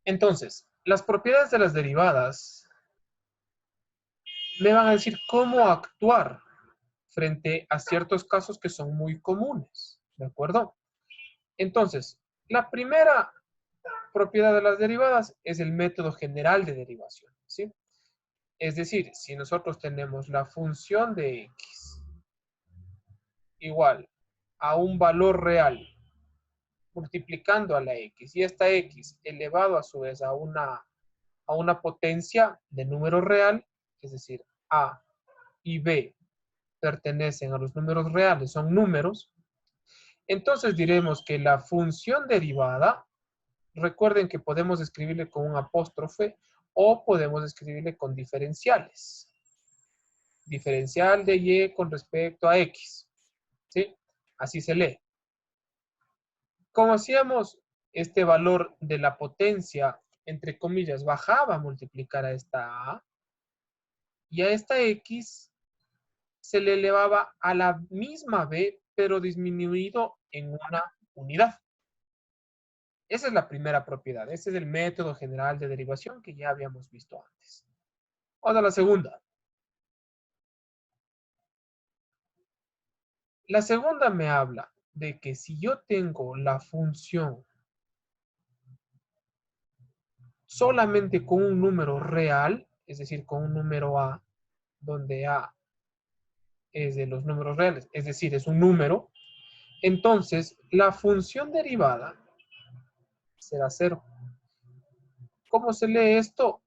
Entonces, las propiedades de las derivadas me van a decir cómo actuar frente a ciertos casos que son muy comunes, ¿de acuerdo? Entonces, la primera propiedad de las derivadas es el método general de derivación, ¿sí? Es decir, si nosotros tenemos la función de x igual a un valor real multiplicando a la x y esta x elevado a su vez a una potencia de número real, es decir, a y b pertenecen a los números reales, son números, entonces diremos que la función derivada, recuerden que podemos escribirle con un apóstrofe o podemos escribirle con diferenciales. Diferencial de y con respecto a x, ¿sí? Así se lee. Como hacíamos este valor de la potencia, entre comillas, bajaba a multiplicar a esta a, y a esta x se le elevaba a la misma b, pero disminuido en una unidad. Esa es la primera propiedad. Ese es el método general de derivación que ya habíamos visto antes. Ahora la segunda. La segunda me habla de que si yo tengo la función solamente con un número real, es decir, con un número a, donde a es de los números reales, es decir, es un número, entonces la función derivada será 0. ¿Cómo se lee esto?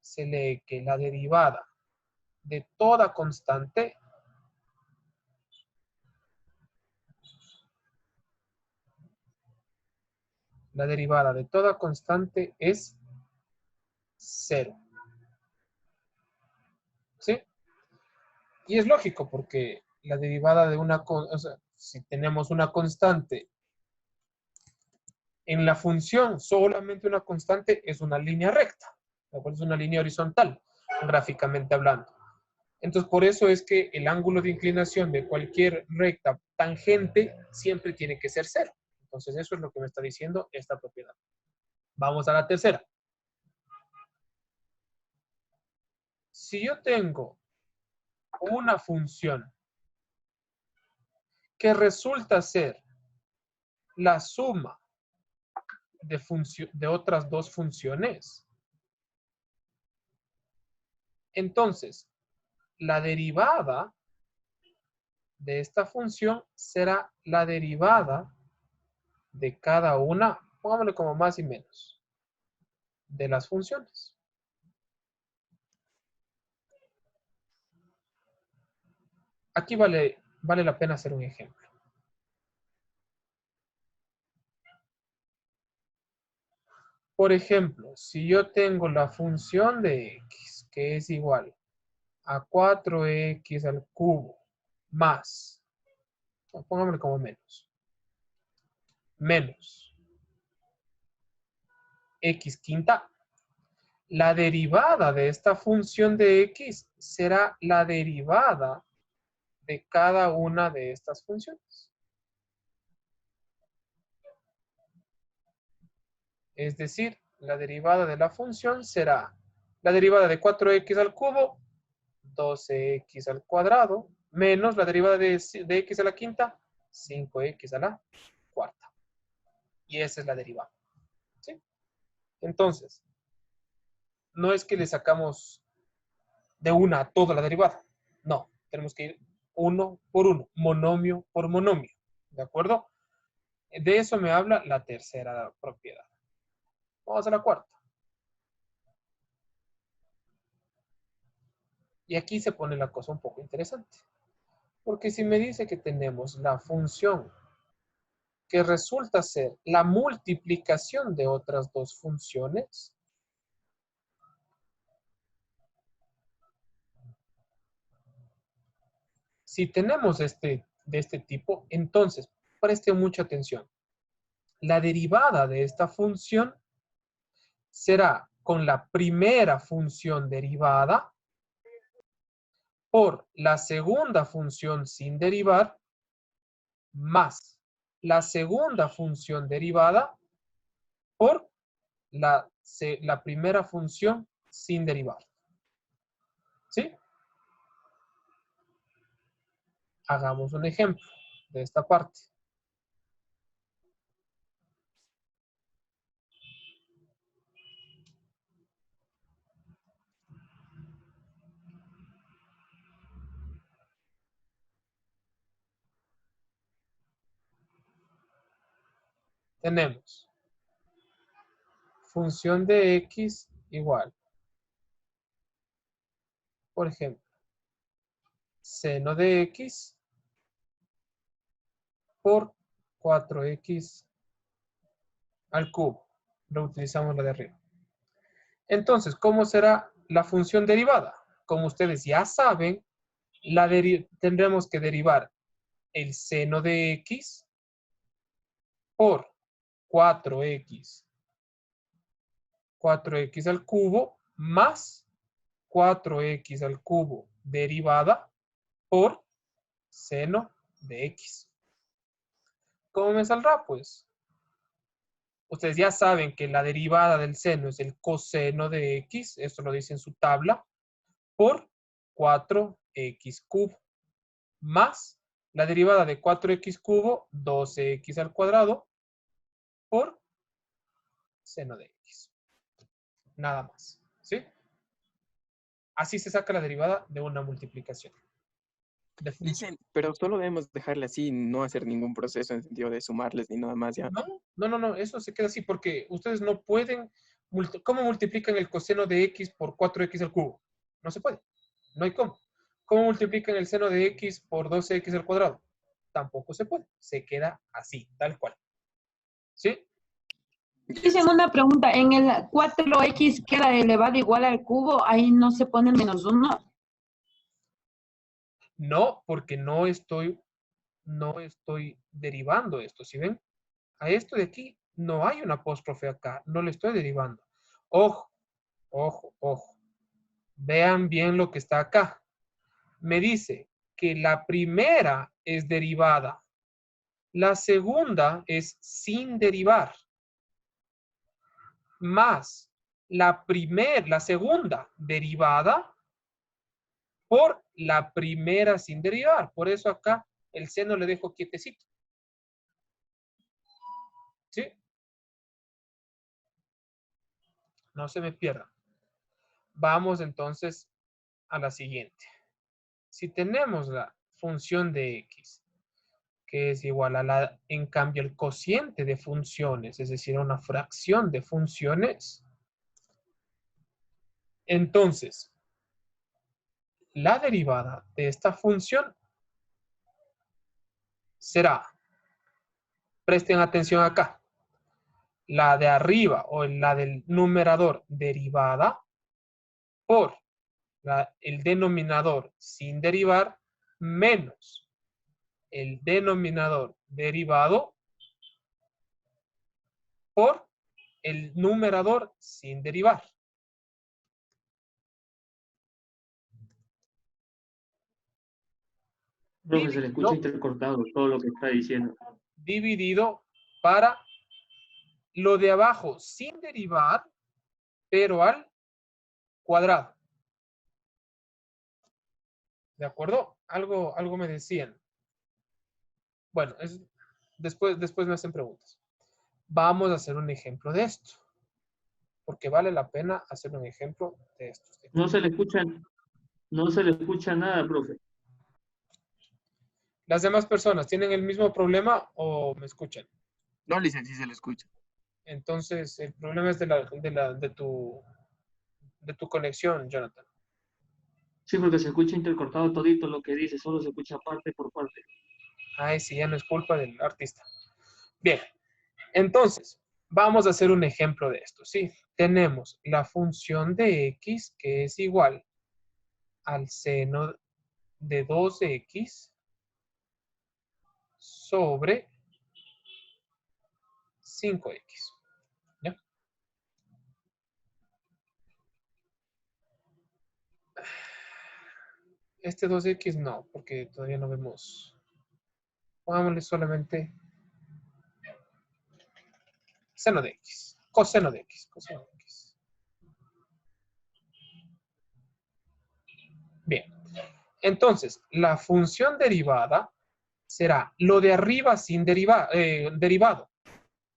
Se lee que la derivada de toda constante es 0. ¿Sí? Y es lógico porque la derivada de o sea, si tenemos una constante en la función, solamente una constante es una línea recta, la cual es una línea horizontal, gráficamente hablando. Entonces, por eso es que el ángulo de inclinación de cualquier recta tangente siempre tiene que ser 0. Entonces, eso es lo que me está diciendo esta propiedad. Vamos a la tercera. Si yo tengo una función que resulta ser la suma de otras dos funciones, entonces la derivada de esta función será la derivada de cada una, pongámosle como más y menos, de las funciones. Aquí vale la pena hacer un ejemplo. Por ejemplo, si yo tengo la función de x, que es igual a 4x al cubo más, pongámosle como menos x quinta, la derivada de esta función de x será la derivada de cada una de estas funciones. Es decir, la derivada de la función será la derivada de 4x al cubo, 12x al cuadrado, menos la derivada de x a la quinta, 5x a la cuarta. Y esa es la derivada. ¿Sí? Entonces, no es que le sacamos de una a toda la derivada. No, tenemos que ir uno por uno, monomio por monomio. ¿De acuerdo? De eso me habla la tercera propiedad. Vamos a la cuarta. Y aquí se pone la cosa un poco interesante. Porque si me dice que tenemos la función que resulta ser la multiplicación de otras dos funciones, si tenemos de este tipo, entonces preste mucha atención. La derivada de esta función será con la primera función derivada por la segunda función sin derivar más la segunda función derivada por la primera función sin derivar. ¿Sí? Hagamos un ejemplo de esta parte. Tenemos función de x igual, por ejemplo, seno de x por 4x al cubo. Reutilizamos la de arriba. Entonces, ¿cómo será la función derivada? Como ustedes ya saben, tendremos que derivar el seno de x por 4x al cubo más 4x al cubo derivada por seno de x. ¿Cómo me saldrá? Pues ustedes ya saben que la derivada del seno es el coseno de x, esto lo dice en su tabla, por 4x cubo, más la derivada de 4x cubo, 12x al cuadrado, por seno de x. Nada más, ¿sí? Así se saca la derivada de una multiplicación. Dicen, pero solo debemos dejarle así, no hacer ningún proceso en sentido de sumarles ni nada más ya. No, eso se queda así porque ustedes no pueden, ¿cómo multiplican el coseno de x por 4x al cubo? No se puede, no hay cómo. ¿Cómo multiplican el seno de x por 12x al cuadrado? Tampoco se puede, se queda así, tal cual. ¿Sí? Dicen una pregunta, en el 4x queda elevado igual al cubo, ahí no se pone -1. No, porque no estoy derivando esto, ¿sí ven? A esto de aquí no hay una apóstrofe acá, no le estoy derivando. Ojo, ojo, ojo. Vean bien lo que está acá. Me dice que la primera es derivada, la segunda es sin derivar, más la segunda derivada por la primera sin derivar. Por eso acá el seno le dejo quietecito. ¿Sí? No se me pierda. Vamos entonces a la siguiente. Si tenemos la función de x, que es igual a en cambio, el cociente de funciones, es decir, una fracción de funciones, entonces, la derivada de esta función será, presten atención acá, la de arriba o la del numerador derivada por el denominador sin derivar menos el denominador derivado por el numerador sin derivar. Profe, se le escucha intercortado todo lo que está diciendo. Dividido para lo de abajo sin derivar, pero al cuadrado. ¿De acuerdo? Algo me decían. Bueno, después me hacen preguntas. Vamos a hacer un ejemplo de esto. Porque vale la pena hacer un ejemplo de esto. No se le escucha nada, profe. ¿Las demás personas tienen el mismo problema o me escuchan? No, licencia, sí se le escucha. Entonces, el problema es de tu conexión, Jonathan. Sí, porque se escucha intercortado todito lo que dice, solo se escucha parte por parte. Ay, sí, ya no es culpa del artista. Bien, entonces, vamos a hacer un ejemplo de esto, ¿sí? Tenemos la función de x que es igual al seno de 2x sobre 5x. ¿Ya? Este 2x no, porque todavía no vemos. Pongámosle solamente seno de x. coseno de X. Coseno de X. Bien. Entonces, la función derivada será lo de arriba sin derivado.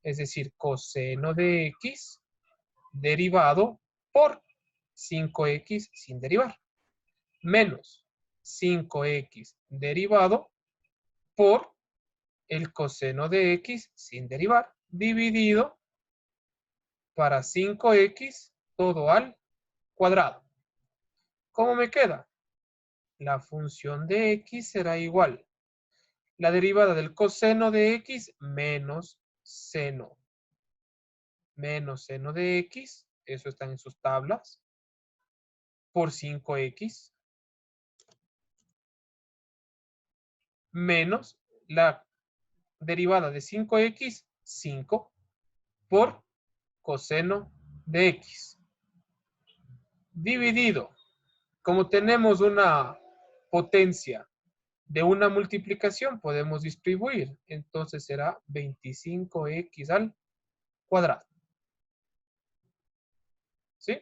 Es decir, coseno de X derivado por 5X sin derivar. Menos 5X derivado por el coseno de X sin derivar. Dividido para 5X todo al cuadrado. ¿Cómo me queda? La función de X será igual. La derivada del coseno de X menos seno. Menos seno de X, eso está en sus tablas, por 5X. Menos la derivada de 5X, 5, por coseno de X. Dividido. Como tenemos una potencia de una multiplicación, podemos distribuir. Entonces será 25X al cuadrado. ¿Sí?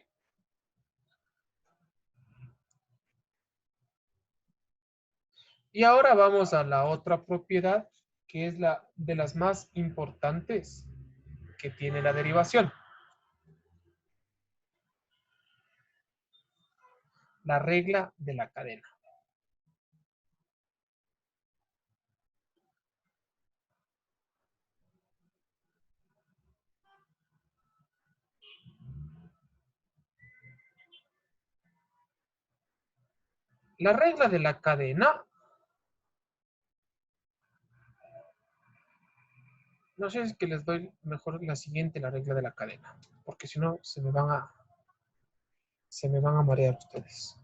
Y ahora vamos a la otra propiedad, que es la de las más importantes que tiene la derivación. La regla de la cadena. La regla de la cadena, no sé si es que les doy mejor la siguiente, la regla de la cadena, porque si no se me van a marear ustedes.